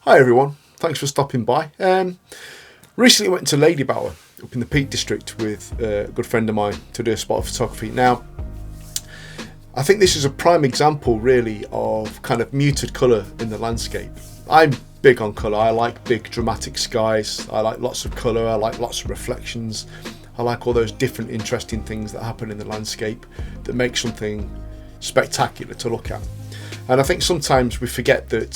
Hi everyone, thanks for stopping by. Recently went to Ladybower up in the Peak District with a good friend of mine to do a spot of photography. Now, I think this is a prime example really of kind of muted colour in the landscape. I'm big on colour, I like big dramatic skies, I like lots of colour, I like lots of reflections, I like all those different interesting things that happen in the landscape that make something spectacular to look at. And I think sometimes we forget that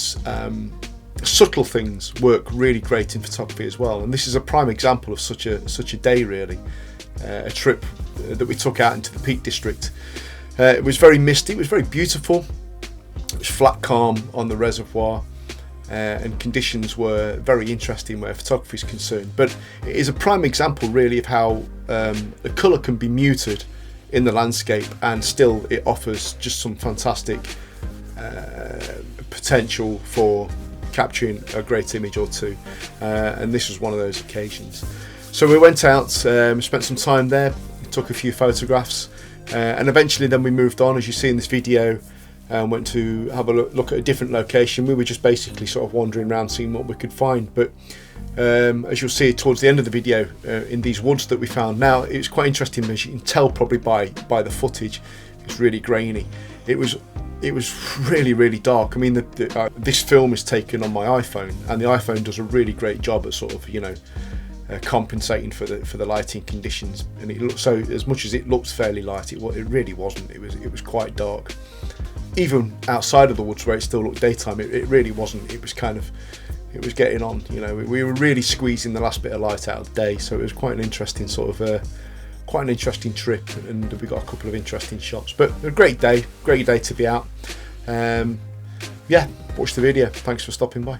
subtle things work really great in photography as well, and this is a prime example of such a day really. A trip that we took out into the Peak District. It was very misty, it was very beautiful, it was flat calm on the reservoir, and conditions were very interesting where photography is concerned. But it is a prime example really of how the colour can be muted in the landscape and still it offers just some fantastic potential for capturing a great image or two, and this was one of those occasions. So we went out, spent some time there, took a few photographs, and eventually then we moved on, as you see in this video, and went to have a look at a different location. We were just basically sort of wandering around seeing what we could find, but as you'll see towards the end of the video, in these woods that we found. Now it was quite interesting, as you can tell probably by the footage, it's really grainy. It was really dark. I mean, this film is taken on my iPhone, and the iPhone does a really great job at sort of, you know, compensating for the lighting conditions. And it looks, so as much as it looks fairly light, it really wasn't. It was quite dark. Even outside of the woods where it still looked daytime, it really wasn't. It was kind of, it was getting on. You know, we were really squeezing the last bit of light out of the day, so it was quite an interesting sort of. Quite an interesting trip, and we got a couple of interesting shots, but a great day to be out. Yeah, watch the video. Thanks for stopping by.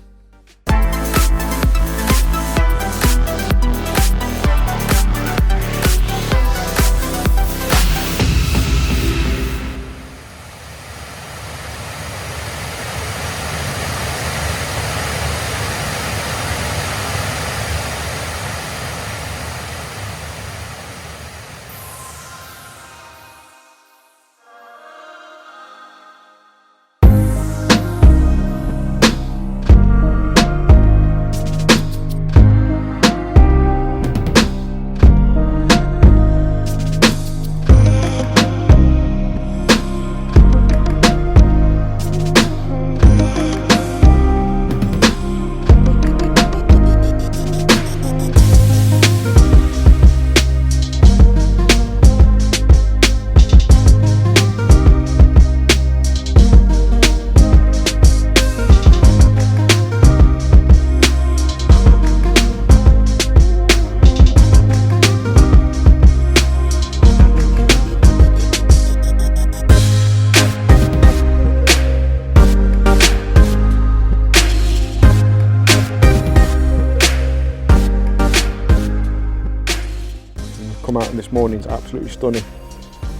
Come out, and this morning's absolutely stunning.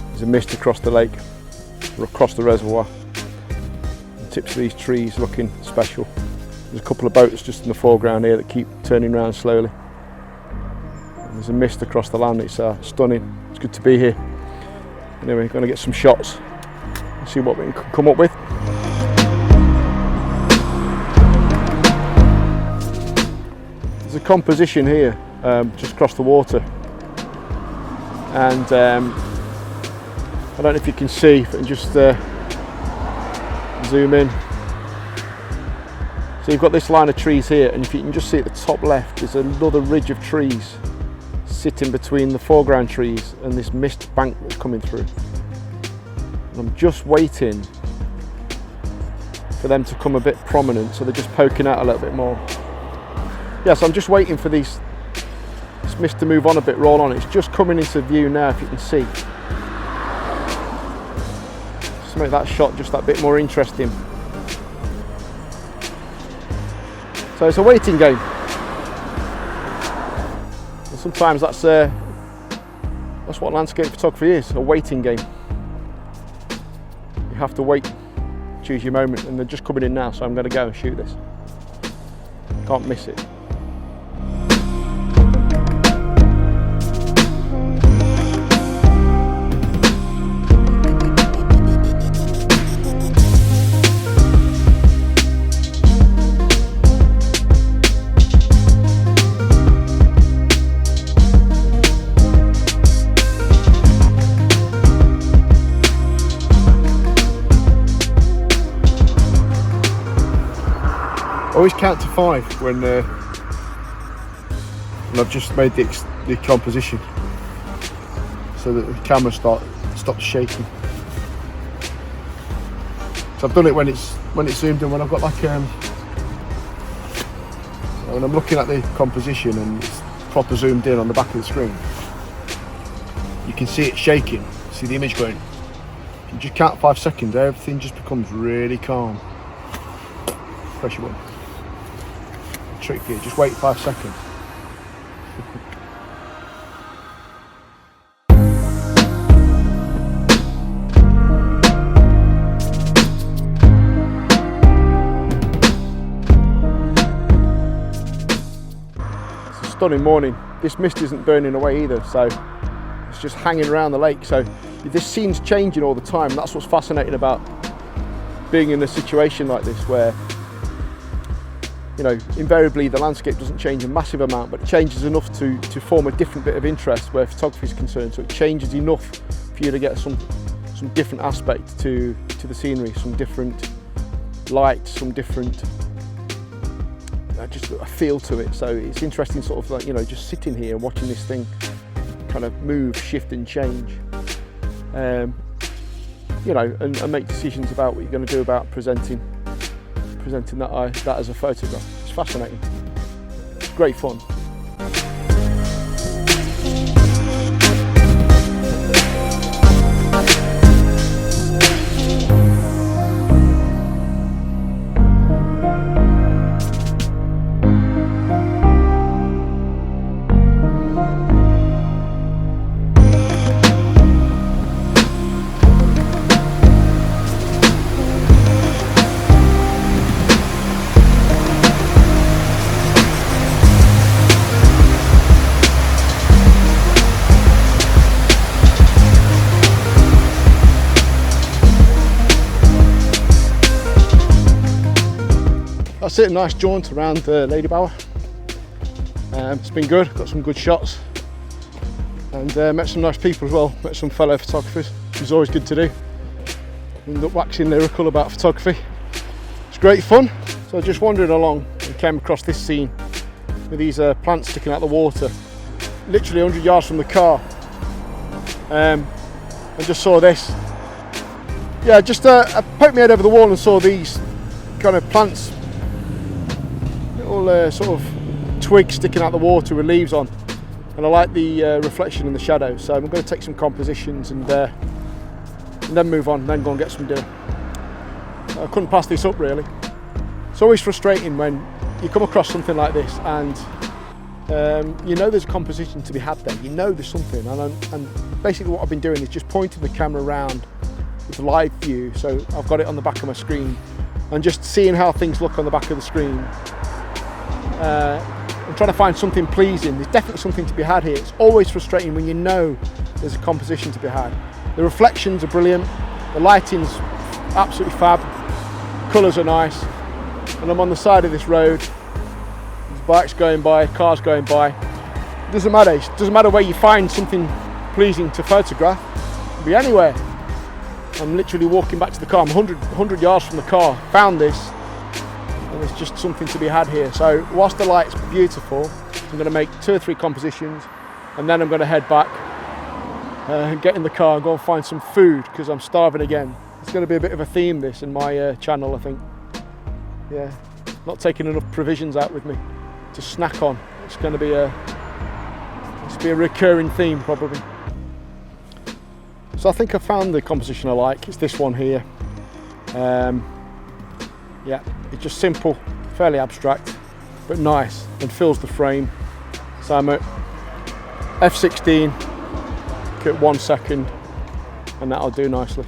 There's a mist across the lake, or across the reservoir. The tips of these trees looking special. There's a couple of boats just in the foreground here that keep turning around slowly. And there's a mist across the land. It's stunning. It's good to be here. Anyway, going to get some shots and see what we can come up with. There's a composition here just across the water. And I don't know if you can see, if I can just zoom in. So you've got this line of trees here, and if you can just see at the top left, there's another ridge of trees sitting between the foreground trees and this mist bank that's coming through. And I'm just waiting for them to come a bit prominent, so they're just poking out a little bit more. Yeah, so I'm just waiting for this mist to move on a bit, roll on. It's just coming into view now, if you can see. Just make that shot just that bit more interesting. So it's a waiting game. And sometimes that's what landscape photography is, a waiting game. You have to wait, choose your moment, and they're just coming in now, so I'm going to go and shoot this. Can't miss it. Always count to 5 when I've just made the composition, so that the camera stops shaking. So I've done it when it's zoomed in, when I've got like when I'm looking at the composition and it's proper zoomed in on the back of the screen, you can see it shaking, see the image going. You just count 5 seconds, everything just becomes really calm. Pressure one. Trick for you, just wait 5 seconds. It's a stunning morning. This mist isn't burning away either, so it's just hanging around the lake. So this scene's changing all the time. That's what's fascinating about being in a situation like this, where, you know, invariably the landscape doesn't change a massive amount, but it changes enough to form a different bit of interest where photography is concerned. So it changes enough for you to get some different aspect to the scenery, some different light, some different just a feel to it. So it's interesting, sort of like, you know, just sitting here and watching this thing kind of move, shift and change, you know, and make decisions about what you're going to do about presenting that as a photograph. It's fascinating. It's great fun. That's it, a nice jaunt around Ladybower. It's been good, got some good shots, and met some nice people as well, met some fellow photographers, which is always good to do. Ended up waxing lyrical about photography. It's great fun. So just wandering along and came across this scene with these plants sticking out the water, literally 100 yards from the car, and just saw this. Yeah, I poked my head over the wall and saw these kind of plants, little sort of twigs sticking out the water with leaves on, and I like the reflection in the shadow. So I'm going to take some compositions and then move on, and then go and get some dinner. I couldn't pass this up really. It's always frustrating when you come across something like this and you know there's a composition to be had there, you know there's something, and basically what I've been doing is just pointing the camera around with a live view, so I've got it on the back of my screen, and just seeing how things look on the back of the screen. I'm trying to find something pleasing. There's definitely something to be had here. It's always frustrating when you know there's a composition to be had. The reflections are brilliant, the lighting's absolutely fab, colours are nice, and I'm on the side of this road. There's bikes going by, cars going by. It doesn't matter where you find something pleasing to photograph. It could be anywhere. I'm literally walking back to the car. I'm 100 yards from the car, found this, and there's just something to be had here. So whilst the light's beautiful, I'm going to make 2 or 3 compositions, and then I'm going to head back, get in the car and go and find some food, because I'm starving again. It's going to be a bit of a theme this in my channel, I think. Yeah, not taking enough provisions out with me to snack on. It's going to be a recurring theme probably. So I think I found the composition I like. It's this one here. Yeah, it's just simple, fairly abstract, but nice, and fills the frame. So I'm at f16, at 1 second, and that'll do nicely.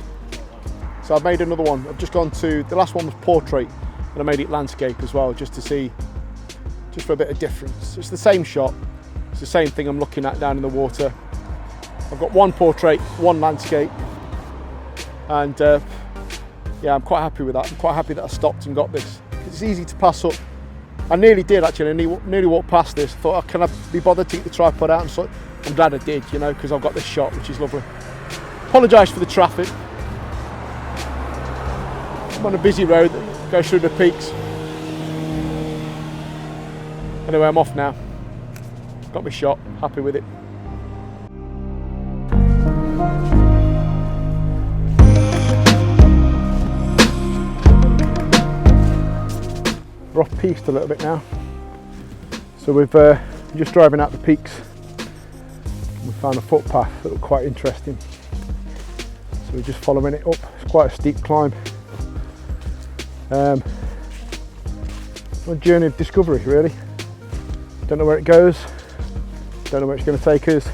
So I've made another one. I've just gone to, the last one was portrait, and I made it landscape as well, just to see, just for a bit of difference. It's the same shot, it's the same thing I'm looking at down in the water. I've got 1 portrait, 1 landscape, and yeah, I'm quite happy with that. I'm quite happy that I stopped and got this. It's easy to pass up. I nearly did actually, I nearly walked past this. Thought, oh, can I be bothered to get the tripod out? And so I'm glad I did, you know, because I've got this shot, which is lovely. Apologise for the traffic. I'm on a busy road that goes through the peaks. Anyway, I'm off now. Got my shot, happy with it. We're off piste a little bit now. So we've just driving out the peaks. We found a footpath that looked quite interesting. So we're just following it up. It's quite a steep climb. A journey of discovery, really. Don't know where it goes. Don't know where it's going to take us.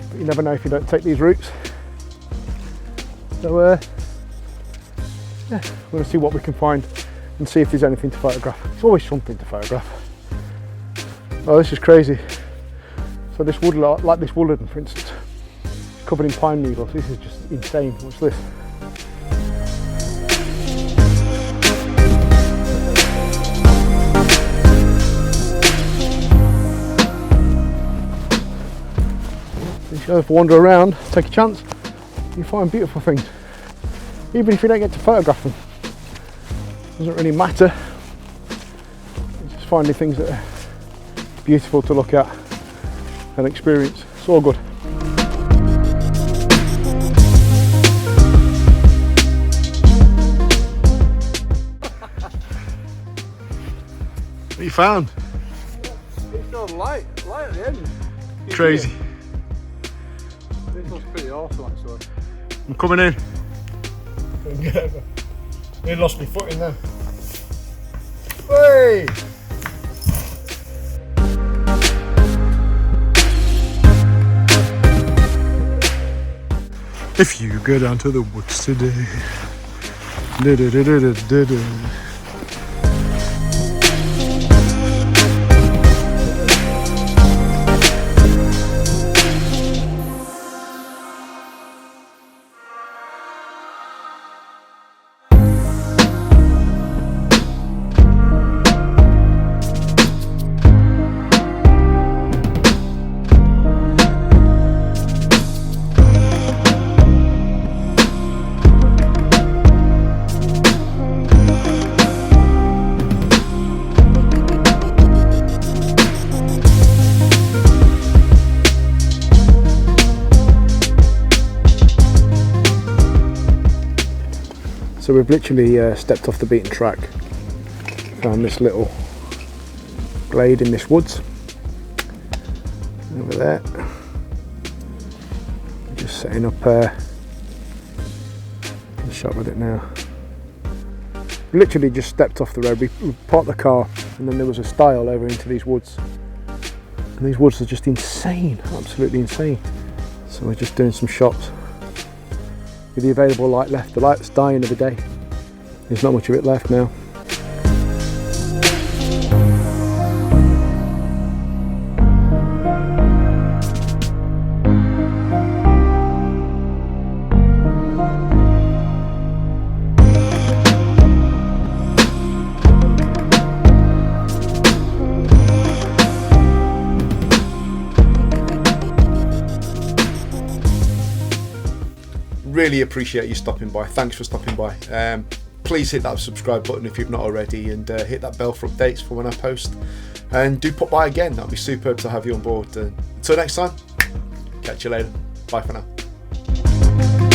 But you never know if you don't take these routes. So yeah, we're going to see what we can find and see if there's anything to photograph. It's always something to photograph. Oh, this is crazy. So this woodland, like this woodland for instance, it's covered in pine needles. This is just insane. What's this? You should wander around, take a chance, you find beautiful things. Even if you don't get to photograph them. Doesn't really matter. It's just finding things that are beautiful to look at and experience. It's all good. What you found? It's still light at the end. Crazy. This looks pretty awesome actually. I'm coming in. They lost my footing then. Hey! If you go down to the woods today. So we've literally stepped off the beaten track, found this little glade in this woods over there. Just setting up a shot with it now. We literally just stepped off the road, we parked the car and then there was a stile over into these woods. And these woods are just insane, absolutely insane. So we're just doing some shots. With the available light left, the light's dying of the day. There's not much of it left now. Really appreciate you stopping by. Thanks for stopping by. Please hit that subscribe button if you've not already, and hit that bell for updates for when I post. And do pop by again. That'd be superb to have you on board. Until next time, catch you later. Bye for now.